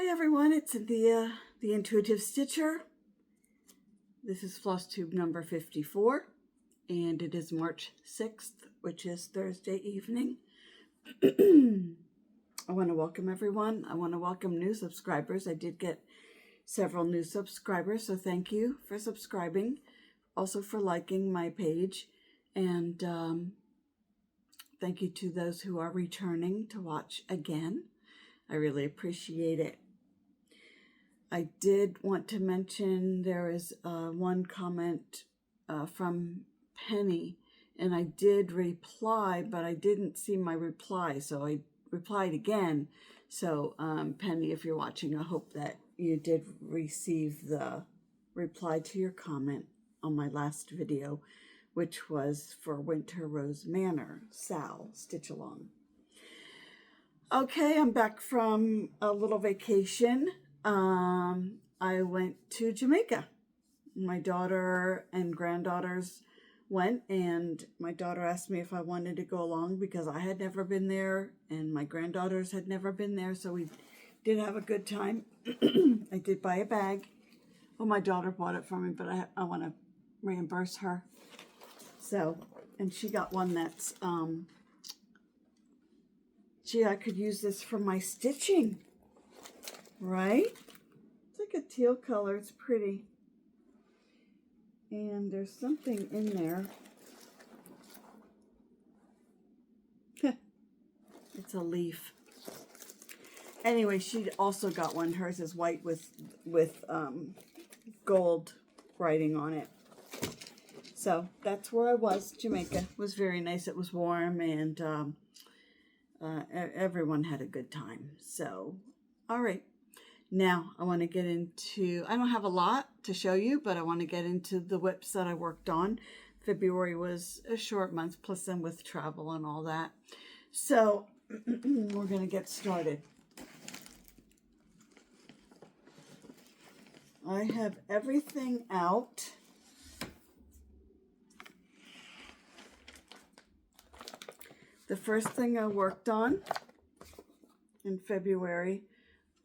Hi everyone, it's Cynthia, the Intuitive Stitcher. This is floss tube number 54, and it is March 6th, which is Thursday evening. I want to welcome everyone. I want to welcome new subscribers. I did get several new subscribers, so thank you for subscribing. Also for liking my page, and thank you to those who are returning to watch again. I really appreciate it. I did want to mention there is one comment from Penny, and I did reply, but I didn't see my reply, so I replied again. So Penny, if you're watching, I hope that you did receive the reply to your comment on my last video, which was for Winter Rose Manor, Sal, Stitch Along. Okay, I'm back from a little vacation. I went to Jamaica. My daughter and granddaughters went, and my daughter asked me if I wanted to go along because I had never been there and my granddaughters had never been there, so we did have a good time. I did buy a bag. Well, my daughter bought it for me, but I want to reimburse her. So, and she got one that's, gee, I could use this for my stitching, right? It's like a teal color. It's pretty. And there's something in there. It's a leaf. Anyway, she also got one. Hers is white with gold writing on it. So that's where I was. Jamaica. It was very nice. It was warm, and everyone had a good time. So, all right. Now I want to get into, I don't have a lot to show you, but I want to get into the WIPs that I worked on. February was a short month, plus then with travel and all that. So we're going to get started. I have everything out. The first thing I worked on in February,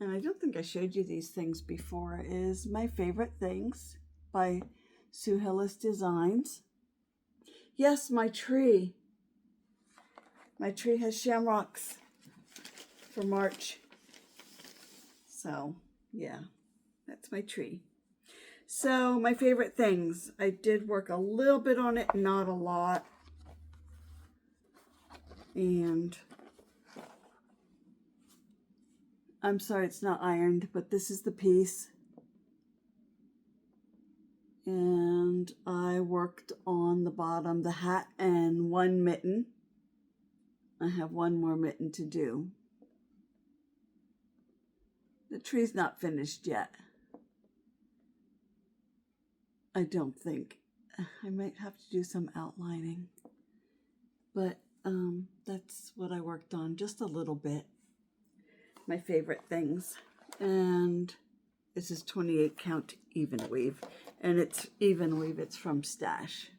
and I don't think I showed you these things before, is My Favorite Things by Sue Hillis Designs. Yes, my tree. My tree has shamrocks for March. So, yeah, that's my tree. So, My Favorite Things. I did work a little bit on it, not a lot. And I'm sorry it's not ironed, but this is the piece. And I worked on the bottom, the hat, and one mitten. I have one more mitten to do. The tree's not finished yet. I don't think. I might have to do some outlining. But that's what I worked on, just a little bit. My Favorite Things. And this is 28 count even weave, and it's even weave. It's from Stash.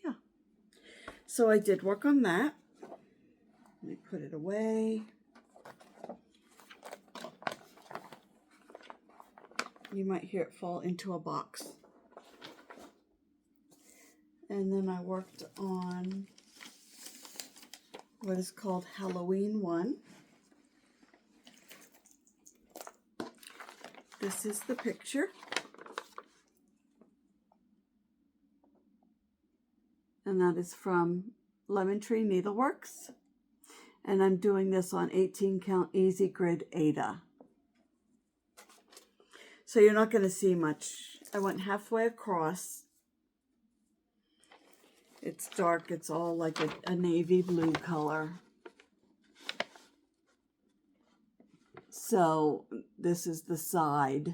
Yeah, so I did work on that. Let me put it away. You might hear it fall into a box. And then I worked on what is called Halloween 1. This is the picture. And that is from Lemon Tree Needleworks. And I'm doing this on 18 count Easy Grid Ada. So you're not going to see much. I went halfway across. It's dark. It's all like a navy blue color. So this is the side,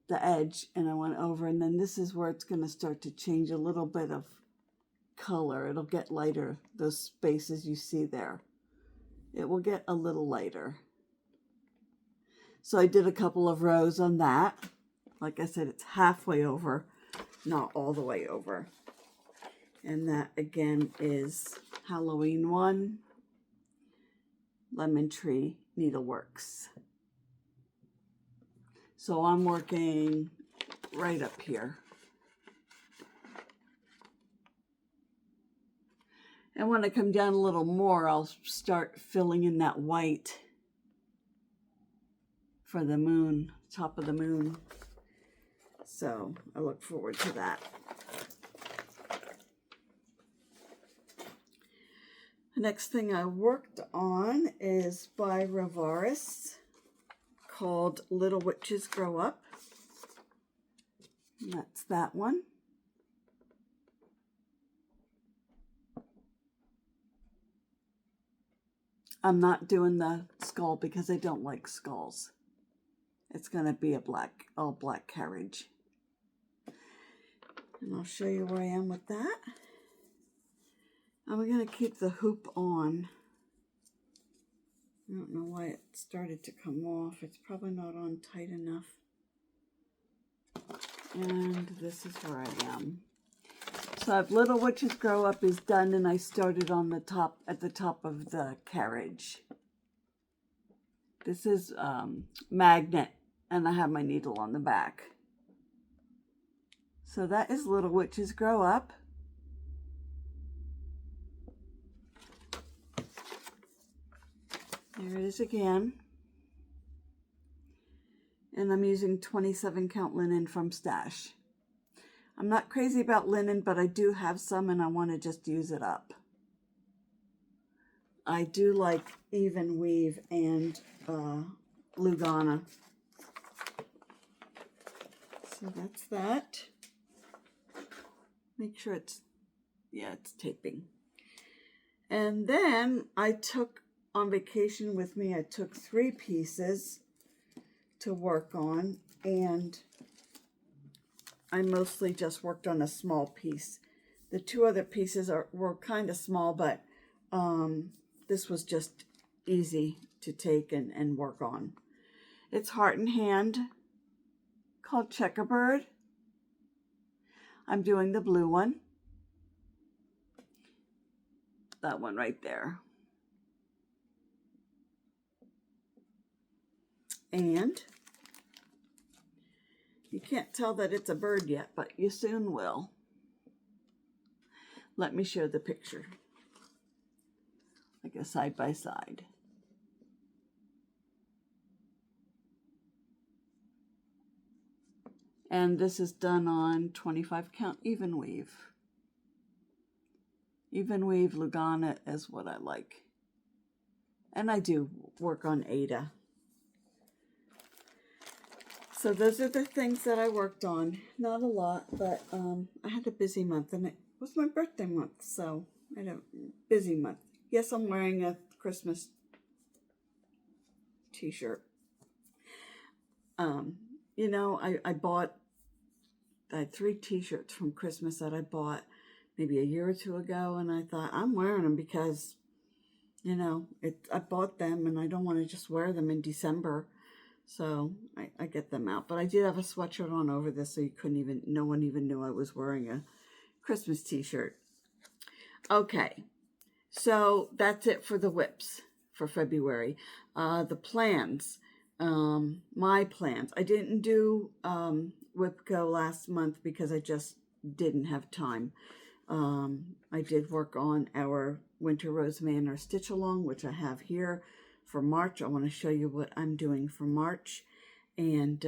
the edge, and I went over, and then this is where it's going to start to change a little bit of color. It'll get lighter, those spaces you see there. It will get a little lighter. So I did a couple of rows on that. Like I said, it's halfway over, not all the way over. And that again is Halloween 1. Lemon Tree Needleworks. So I'm working right up here. And when I come down a little more, I'll start filling in that white for the moon, top of the moon. So I look forward to that. The next thing I worked on is by Rovaris, called Little Witches Grow Up. And that's that one. I'm not doing the skull because I don't like skulls. It's going to be a all black carriage. And I'll show you where I am with that. I'm going to keep the hoop on. I don't know why it started to come off. It's probably not on tight enough. And this is where I am. So I have Little Witches Grow Up is done, and I started on the top, at the top of the carriage. This is magnet, and I have my needle on the back. So that is Little Witches Grow Up. There it is again. And I'm using 27 count linen from Stash. I'm not crazy about linen, but I do have some and I want to just use it up. I do like even weave and Lugana. So that's that. Make sure it's taping. And then I took on vacation with me, I took 3 pieces to work on, and I mostly just worked on a small piece. The 2 other pieces were kind of small, but this was just easy to take and work on. It's Heart and Hand, called Checkerboard. I'm doing the blue one. That one right there. And you can't tell that it's a bird yet, but you soon will. Let me show the picture, like a side by side. And this is done on 25 count even weave. Even weave Lugana is what I like. And I do work on Ada. So those are the things that I worked on. Not a lot, but I had a busy month, and it was my birthday month, so I had a busy month. Yes, I'm wearing a Christmas t-shirt. You know, I had 3 t-shirts from Christmas that I bought maybe a year or 2 ago, and I thought, I'm wearing them because, you know, I bought them, and I don't want to just wear them in December. So I get them out. But I did have a sweatshirt on over this, so no one even knew I was wearing a Christmas t-shirt. Okay, so that's it for the WIPs for February. The plans, my plans. I didn't do WIPGO last month because I just didn't have time. I did work on our Winter Rose Manor stitch along, which I have here. For March, I want to show you what I'm doing for March. And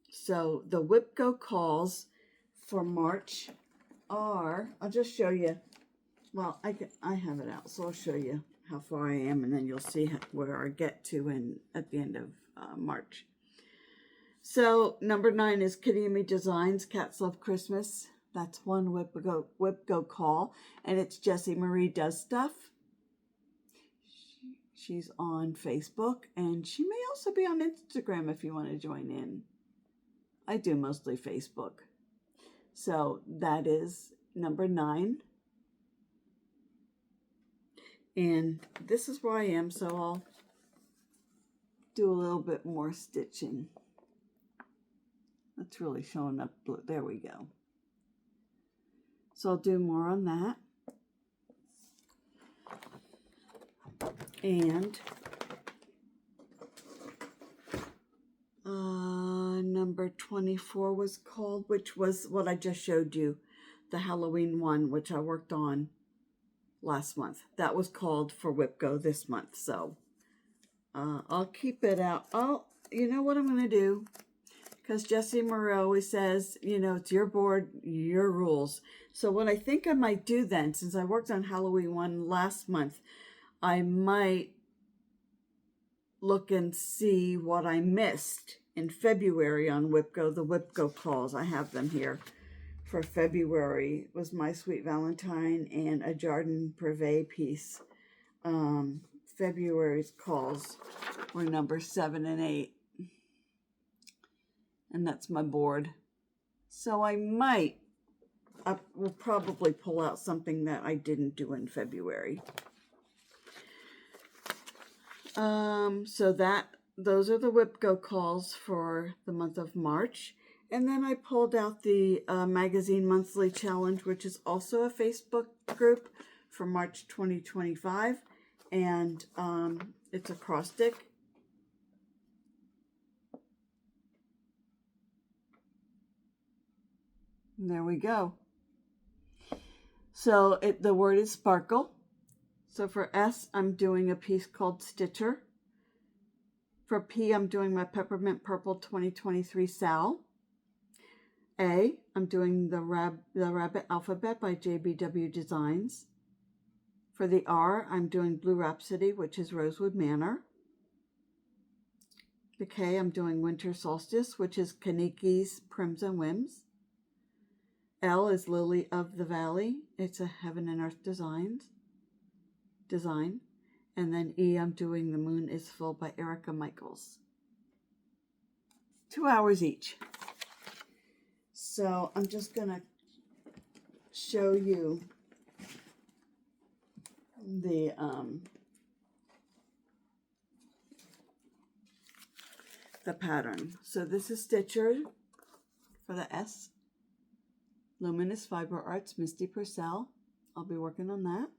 so the WIPGO calls for March are, I'll just show you, well, I have it out, so I'll show you how far I am, and then you'll see where I get to at the end of March. So number 9 is Kitty and Me Designs, Cats Love Christmas. That's one WIPGO call, and it's Jessie Marie Does Stuff. She's on Facebook, and she may also be on Instagram if you want to join in. I do mostly Facebook. So that is number 9. And this is where I am, so I'll do a little bit more stitching. That's really showing up. There we go. So I'll do more on that. And 24 was called, which was what I just showed you, the Halloween one, which I worked on last month. That was called for WIPGO this month, so I'll keep it out. You know what I'm going to do? Because Jessie Marie always says, you know, it's your board, your rules. So what I think I might do then, since I worked on Halloween one last month, I might look and see what I missed in February on WIPGO, the WIPGO calls. I have them here. For February was My Sweet Valentine and a Jardin Privé piece. February's calls were number 7 and 8. And that's my board. So I will probably pull out something that I didn't do in February. So those are the WIPGO calls for the month of March. And then I pulled out the Magazine Monthly Challenge, which is also a Facebook group for March 2025. And it's Acrostic. And there we go. So the word is sparkle. So for S, I'm doing a piece called Stitcher. For P, I'm doing my Peppermint Purple 2023 Sal. A, I'm doing the Rabbit Alphabet by JBW Designs. For the R, I'm doing Blue Rhapsody, which is Rosewood Manor. The K, I'm doing Winter Solstice, which is Kanikis, Prims, and Whims. L is Lily of the Valley. It's a Heaven and Earth design. And then E, I'm doing The Moon is Full by Erica Michaels. 2 hours each. So I'm just going to show you the pattern. So this is Stitcher for the S. Luminous Fiber Arts, Misty Purcell. I'll be working on that.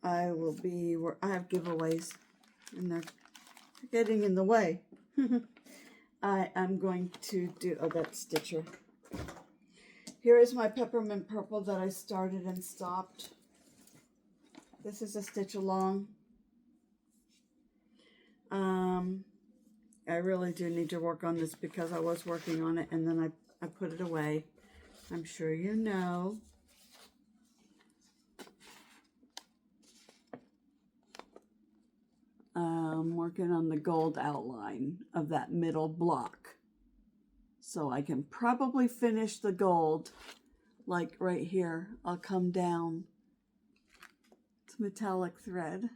I have giveaways and they're getting in the way. I am going to do, that's Stitcher. Here is my Peppermint Purple that I started and stopped. This is a stitch along. I really do need to work on this because I was working on it and then I put it away. I'm sure you know. I'm working on the gold outline of that middle block. So I can probably finish the gold, like right here. I'll come down. It's metallic thread.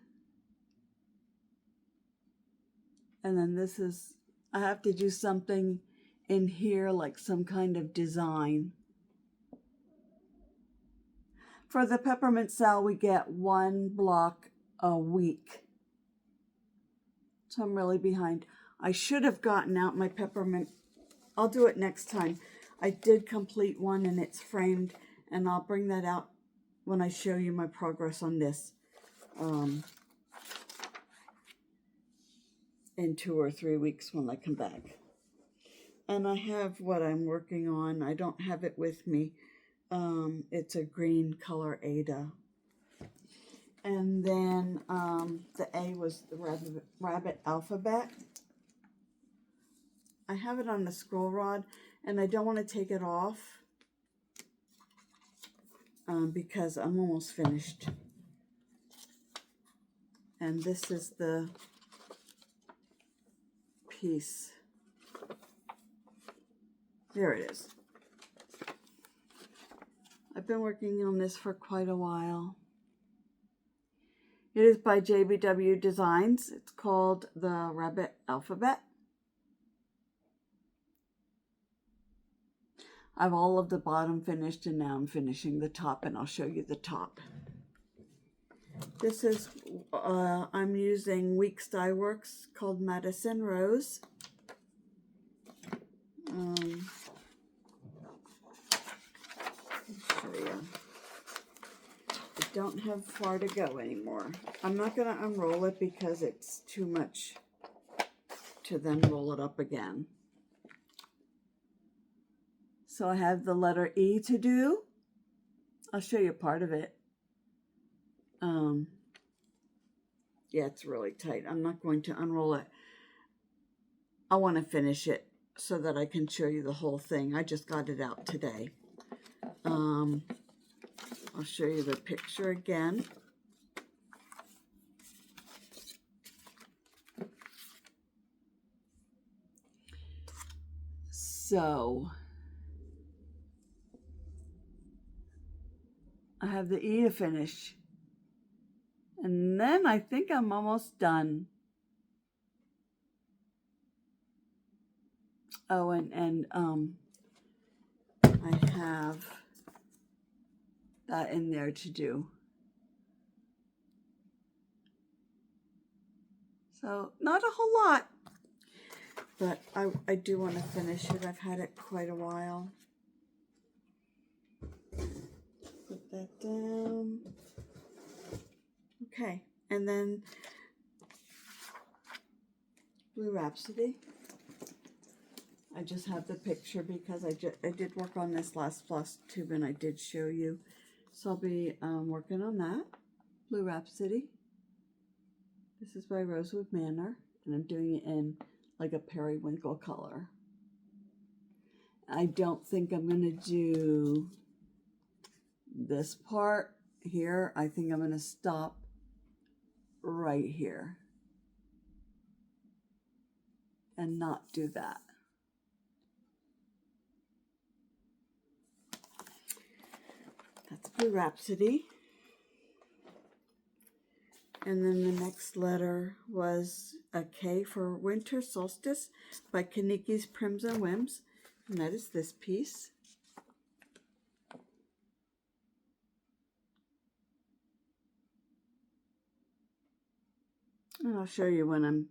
And then this is, I have to do something in here, like some kind of design. For the Peppermint Sal, we get 1 block a week. So I'm really behind. I should have gotten out my peppermint. I'll do it next time. I did complete one and it's framed, and I'll bring that out when I show you my progress on this in 2 or 3 weeks when I come back. And I have what I'm working on. I don't have it with me. It's a green color Ada. And then the A was the Rabbit Alphabet. I have it on the scroll rod, and I don't want to take it off because I'm almost finished. And this is the piece. There it is. I've been working on this for quite a while. It is by JBW Designs. It's called the Rabbit Alphabet. I have all of the bottom finished, and now I'm finishing the top, and I'll show you the top. This is, I'm using Weeks Dye Works called Madison Rose. I'll show you. I don't have far to go anymore. I'm not going to unroll it because it's too much to then roll it up again. So I have the letter E to do. I'll show you part of it. Yeah, it's really tight. I'm not going to unroll it. I want to finish it so that I can show you the whole thing. I just got it out today. I'll show you the picture again. So I have the E to finish. And then I think I'm almost done. Oh, and I have that in there to do. So not a whole lot, but I do want to finish it. I've had it quite a while. Put that down. Okay, and then Blue Rhapsody. I just have the picture because I did work on this last floss tube and I did show you. So I'll be working on that. Blue Rhapsody. This is by Rosewood Manor, and I'm doing it in like a periwinkle color. I don't think I'm going to do this part here. I think I'm going to stop right here and not do that. That's Blue Rhapsody. And then the next letter was a K for Winter Solstice by Kanikis, Prims, and Whims. And that is this piece. And I'll show you when I'm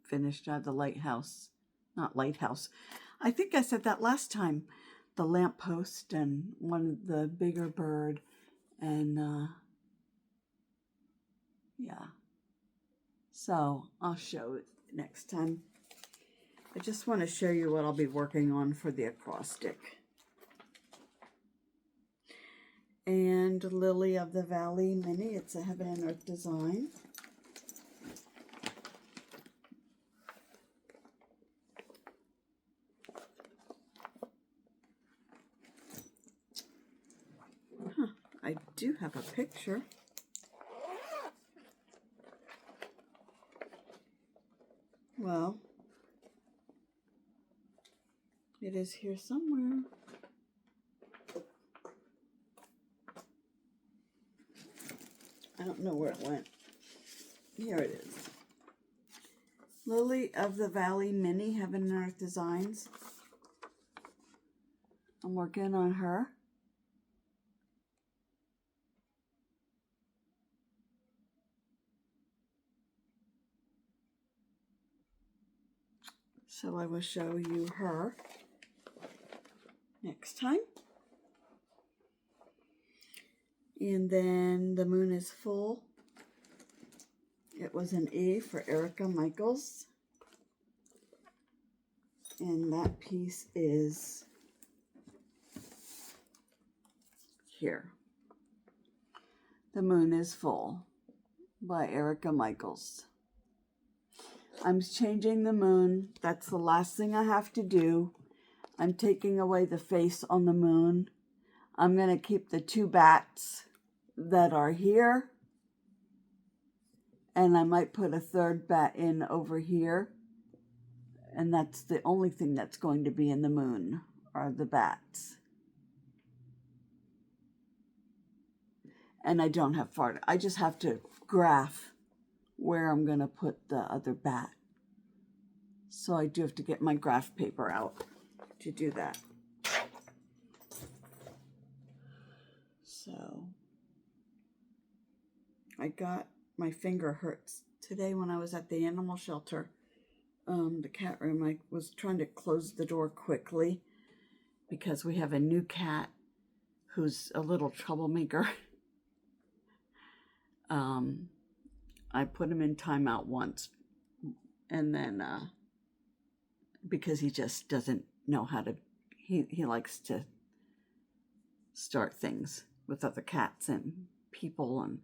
finished. I have the lighthouse, not lighthouse. I think I said that last time. The lamppost and one of the bigger bird and yeah. So I'll show it next time. I just want to show you what I'll be working on for the acrostic. And Lily of the Valley Mini. It's a Heaven and Earth design. I do have a picture. Well, it is here somewhere. I don't know where it went. Here it is. Lily of the Valley Mini Heaven and Earth Designs. I'm working on her. So I will show you her next time. And then the moon is full. It was an E for Erica Michaels. And that piece is here. The Moon is Full by Erica Michaels. I'm changing the moon. That's the last thing I have to do. I'm taking away the face on the moon. I'm going to keep the two bats that are here. And I might put a third bat in over here. And that's the only thing that's going to be in the moon, are the bats. And I don't have far. I just have to graph where I'm going to put the other bat. So I do have to get my graph paper out to do that. So I got, my finger hurts today when I was at the animal shelter, the cat room. I was trying to close the door quickly because we have a new cat who's a little troublemaker. I put him in timeout once And then, because he just doesn't know how to, he likes to start things with other cats and people. And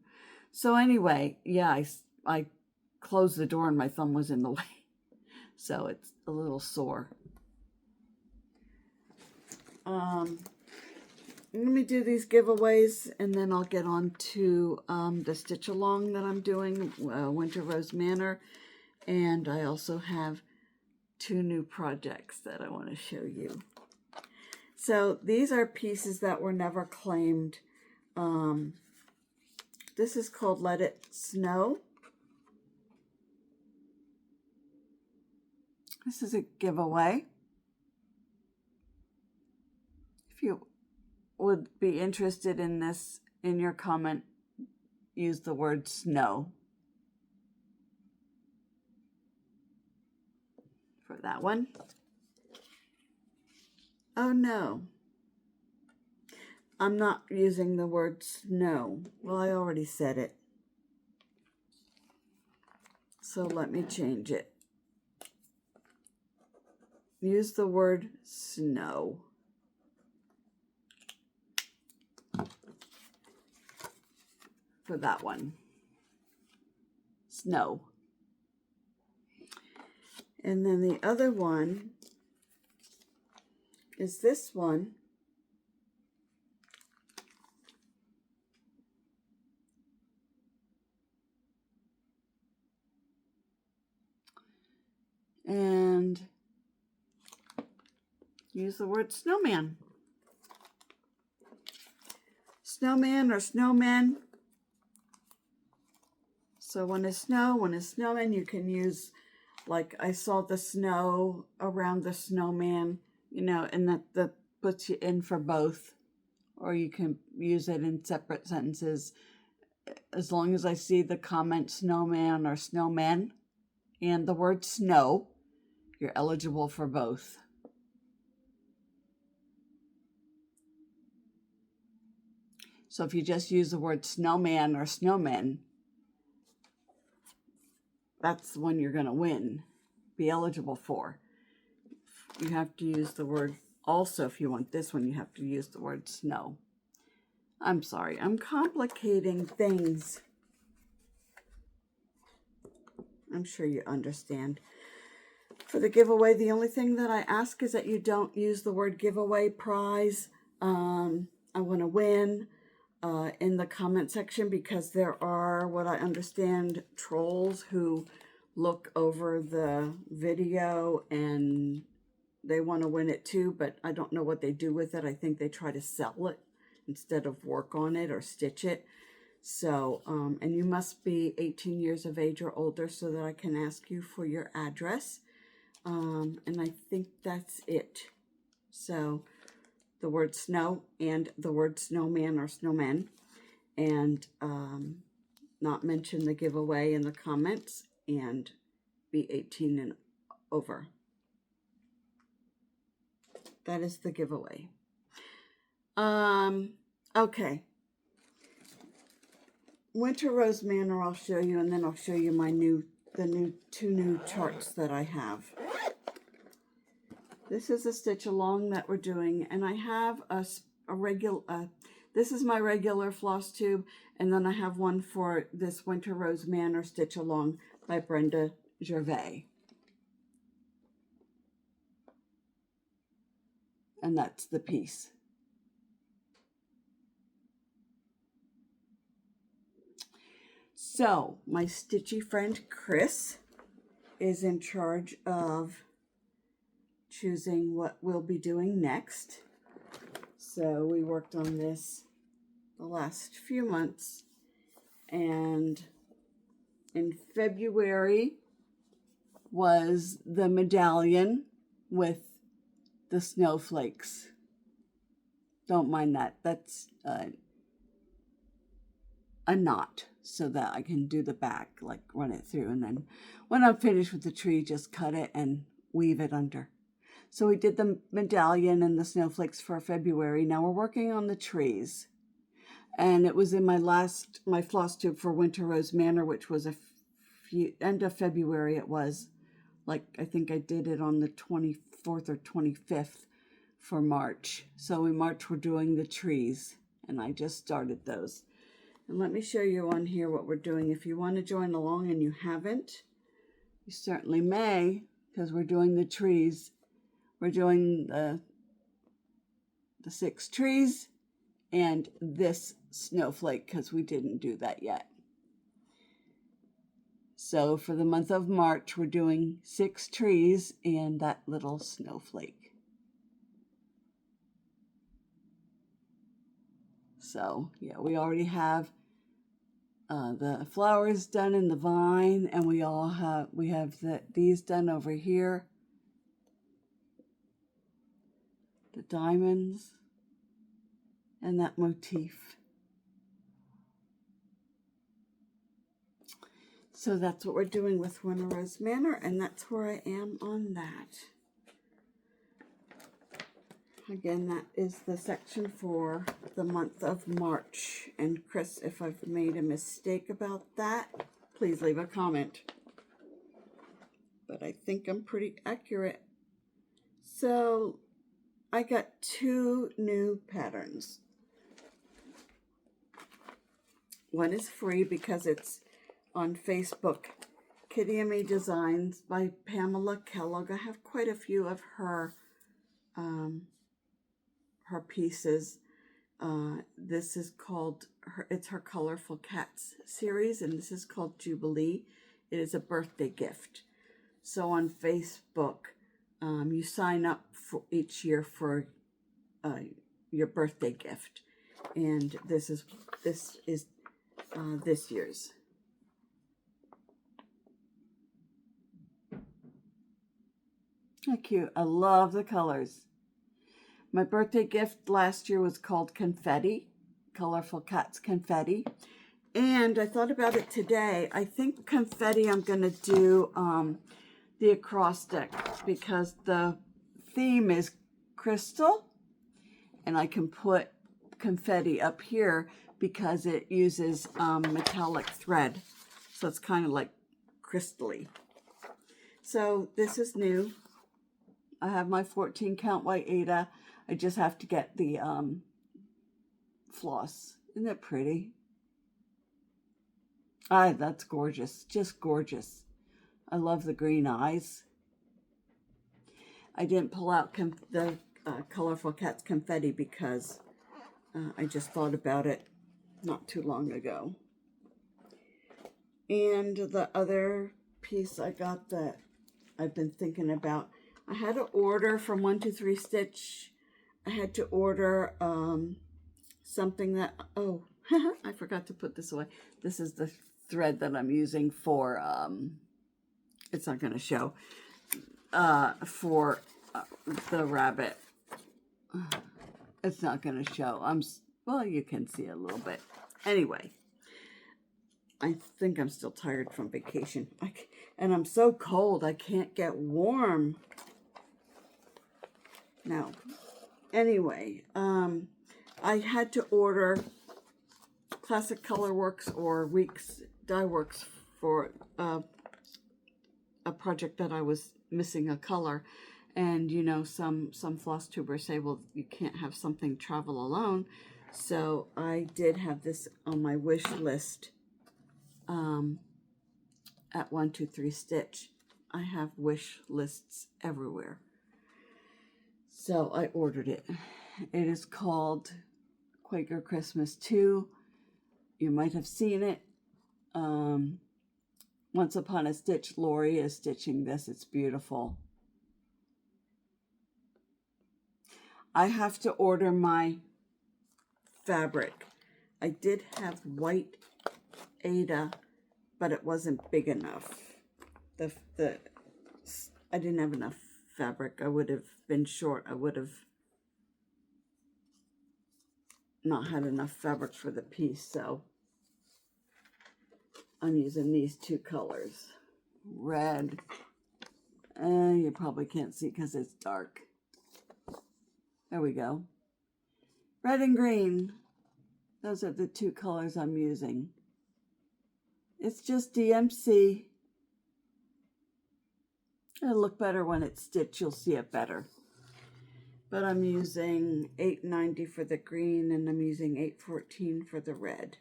so anyway, yeah, I closed the door and my thumb was in the way. So it's a little sore. Let me do these giveaways and then I'll get on to the stitch along that I'm doing, Winter Rose Manor. And I also have 2 new projects that I want to show you. So these are pieces that were never claimed. This is called Let It Snow. This is a giveaway. If you would be interested in this, in your comment, use the word snow for that one. Oh no, I'm not using the word snow. Well, I already said it. So let me change it. Use the word snow. For that one. Snow. And then the other one is this one. And use the word snowman. Snowman or snowmen. So when it's snow, when it's snowman, you can use, like I saw the snow around the snowman, you know, and that puts you in for both. Or you can use it in separate sentences. As long as I see the comment snowman or snowmen and the word snow, you're eligible for both. So if you just use the word snowman or snowmen, that's the one you're going to win, be eligible for. You have to use the word, also if you want this one, you have to use the word snow. I'm sorry, I'm complicating things. I'm sure you understand. For the giveaway, the only thing that I ask is that you don't use the word giveaway prize. I want to win in the comment section, because there are, what I understand, trolls who look over the video and they want to win it too, but I don't know what they do with it. I think they try to sell it instead of work on it or stitch it. So, and you must be 18 years of age or older so that I can ask you for your address. And I think that's it. So the word snow and the word snowman or snowmen, and not mention the giveaway in the comments, and be 18 and over. That is the giveaway. Okay. Winter Rose Manor I'll show you, and then I'll show you my the 2 new charts that I have. This is a stitch along that we're doing, and I have a regular, this is my regular floss tube, and then I have one for this Winter Rose Manor stitch along by Brenda Gervais. And that's the piece. So my stitchy friend Chris is in charge of choosing what we'll be doing next. So we worked on this the last few months, and in February was the medallion with the snowflakes. Don't mind that. That's a knot so that I can do the back, like run it through, and then when I'm finished with the tree, just cut it and weave it under. So we did the medallion and the snowflakes for February. Now we're working on the trees. And it was in my floss tube for Winter Rose Manor, which was end of February it was. like I think I did it on the 24th or 25th for March. So in March we're doing the trees, and I just started those. And let me show you on here what we're doing. If you want to join along and you haven't, you certainly may, because we're doing the trees. We're doing the 6 trees and this snowflake, because we didn't do that yet. So for the month of March, we're doing 6 trees and that little snowflake. So yeah, we already have the flowers done in the vine, and we have these done over here. The diamonds and that motif. So that's what we're doing with Rosewood Manor, and that's where I am on that. Again, that is the section for the month of March. And Chris, if I've made a mistake about that, please leave a comment. But I think I'm pretty accurate. So I got 2 new patterns. One is free because it's on Facebook. Kitty and Me Designs by Pamela Kellogg. I have quite a few of her pieces. This is called it's her Colorful Cats series, and this is called Jubilee. It is a birthday gift. So on Facebook, you sign up for each year for your birthday gift, and this is this year's. How cute. I love the colors. My birthday gift last year was called Confetti, Colorful Cats Confetti. And I thought about it today. I think Confetti I'm going to do the Acrostic, because the theme is crystal. And I can put confetti up here because it uses metallic thread. So it's kind of like crystally. So this is new. I have my 14 count white Aida. I just have to get the floss. Isn't that pretty? That's gorgeous. Just gorgeous. I love the green eyes. I didn't pull out the Colorful Cats Confetti because I just thought about it not too long ago. And the other piece I got that I've been thinking about, I had to order from 123 Stitch. I had to order something that, oh, I forgot to put this away. This is the thread that I'm using for, it's not going to show, for the rabbit. It's not going to show. Well, you can see a little bit. Anyway, I think I'm still tired from vacation. And I'm so cold, I can't get warm. No. Anyway, I had to order Classic Colorworks or Weeks Dye Works for a project that I was missing a color. And, you know, some floss tubers say, well, you can't have something travel alone. So I did have this on my wish list at 123 Stitch. I have wish lists everywhere. So I ordered it. It is called Quaker Christmas 2. You might have seen it. Once Upon a Stitch, Lori is stitching this. It's beautiful. I have to order my fabric. I did have white Aida, but it wasn't big enough. I didn't have enough fabric. I would have been short. I would have not had enough fabric for the piece, so I'm using these 2 colors. Red. You probably can't see because it's dark. There we go. Red and green. Those are the 2 colors I'm using. It's just DMC. It'll look better when it's stitched. You'll see it better. But I'm using 890 for the green, and I'm using 814 for the red.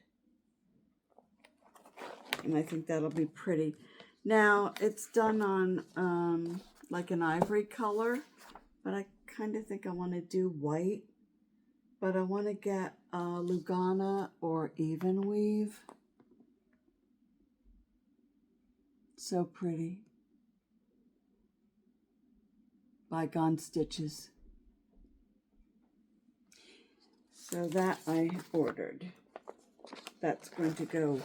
And I think that'll be pretty. Now, it's done on like an ivory color, but I kind of think I want to do white. But I want to get Lugana or even weave. So pretty. Bygone Stitches. So that I ordered. That's going to go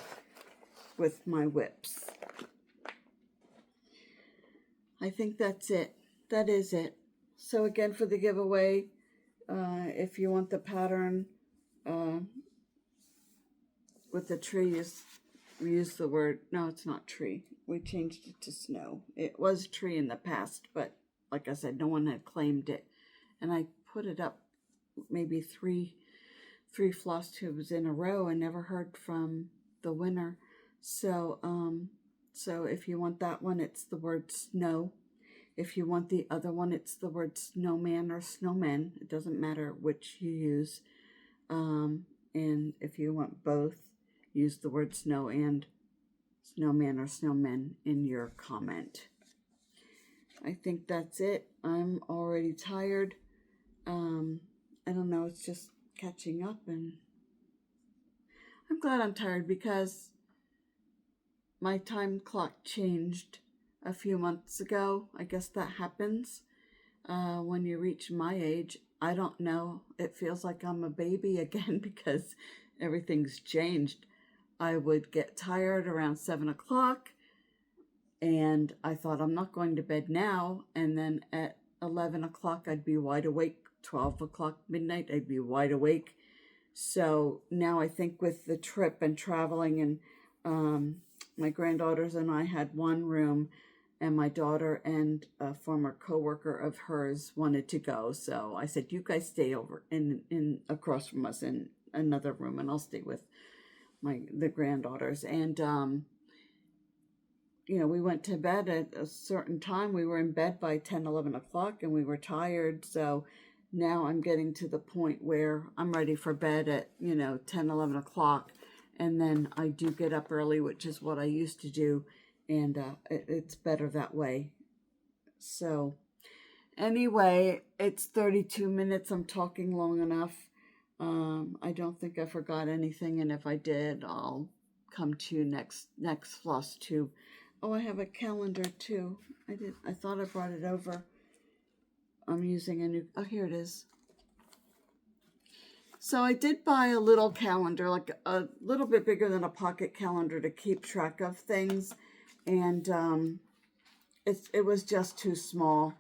with my WIPs. I think that's it. That is it. So again, for the giveaway, if you want the pattern with the trees, we use the word, no, it's not tree. We changed it to snow. It was tree in the past, but like I said, no one had claimed it. And I put it up maybe three floss tubes in a row and never heard from the winner. So, so if you want that one, it's the word snow. If you want the other one, it's the word snowman or snowmen. It doesn't matter which you use. And if you want both, use the word snow and snowman or snowmen in your comment. I think that's it. I'm already tired. I don't know, it's just catching up, and I'm glad I'm tired because my time clock changed a few months ago. I guess that happens when you reach my age. I don't know. It feels like I'm a baby again because everything's changed. I would get tired around 7 o'clock, and I thought, I'm not going to bed now. And then at 11 o'clock, I'd be wide awake. 12 o'clock, midnight, I'd be wide awake. So now I think with the trip and traveling, and my granddaughters and I had one room, and my daughter and a former co-worker of hers wanted to go. So I said, you guys stay over in across from us in another room, and I'll stay with the granddaughters. And you know, we went to bed at a certain time. We were in bed by 10, 11 o'clock, and we were tired. So now I'm getting to the point where I'm ready for bed at, 10, 11 o'clock. And then I do get up early, which is what I used to do. And it's better that way. So anyway, it's 32 minutes. I'm talking long enough. I don't think I forgot anything. And if I did, I'll come to next floss tube. Oh, I have a calendar too. I thought I brought it over. I'm using a new, oh, here it is. So I did buy a little calendar, like a little bit bigger than a pocket calendar, to keep track of things. And it was just too small.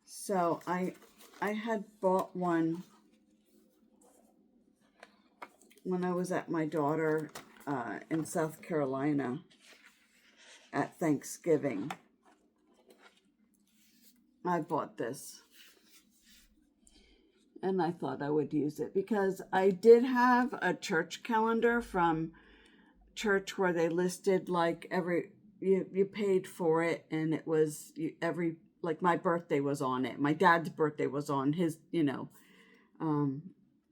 So I had bought one when I was at my daughter in South Carolina at Thanksgiving. I bought this, and I thought I would use it because I did have a church calendar from church where they listed like you paid for it, and it was like my birthday was on it, my dad's birthday was on his,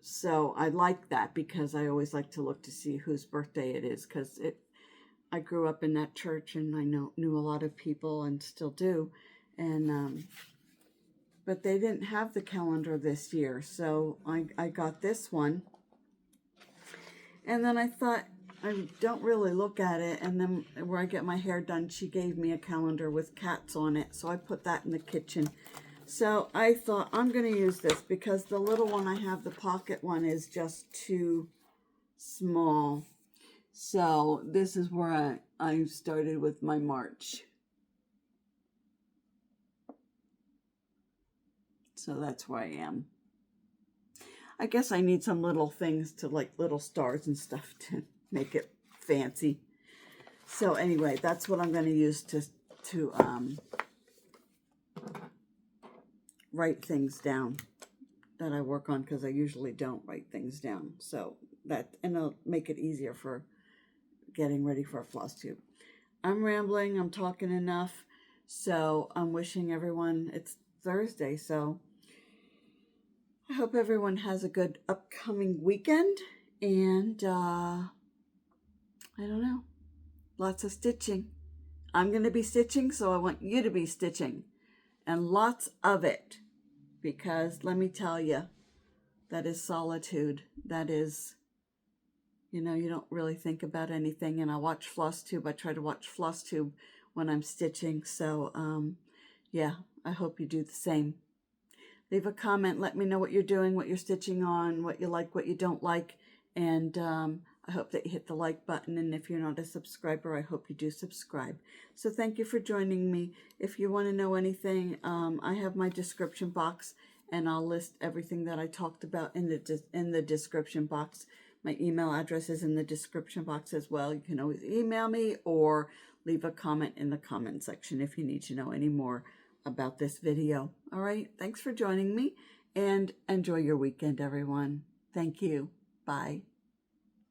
so I like that because I always like to look to see whose birthday it is, because I grew up in that church, and I knew a lot of people and still do. And but they didn't have the calendar this year, so I got this one. And then I thought, I don't really look at it. And then where I get my hair done, she gave me a calendar with cats on it, so I put that in the kitchen. So I thought, I'm going to use this because the little one I have, the pocket one, is just too small. So this is where I started with my March. So that's where I am. I guess I need some little things to, like little stars and stuff, to make it fancy. So anyway, that's what I'm going to use to write things down that I work on, because I usually don't write things down. So and it'll make it easier for getting ready for a floss tube. I'm rambling. I'm talking enough. So I'm wishing everyone, it's Thursday, so I hope everyone has a good upcoming weekend. And I don't know, lots of stitching. I'm going to be stitching, so I want you to be stitching. And lots of it. Because let me tell you, that is solitude. That is, you know, you don't really think about anything. And I watch FlossTube. I try to watch FlossTube when I'm stitching. So, yeah, I hope you do the same. Leave a comment. Let me know what you're doing, what you're stitching on, what you like, what you don't like. And I hope that you hit the like button. And if you're not a subscriber, I hope you do subscribe. So thank you for joining me. If you want to know anything, I have my description box, and I'll list everything that I talked about in the description box. My email address is in the description box as well. You can always email me or leave a comment in the comment section if you need to know any more about this video. All right, thanks for joining me, and enjoy your weekend, everyone. Thank you. Bye.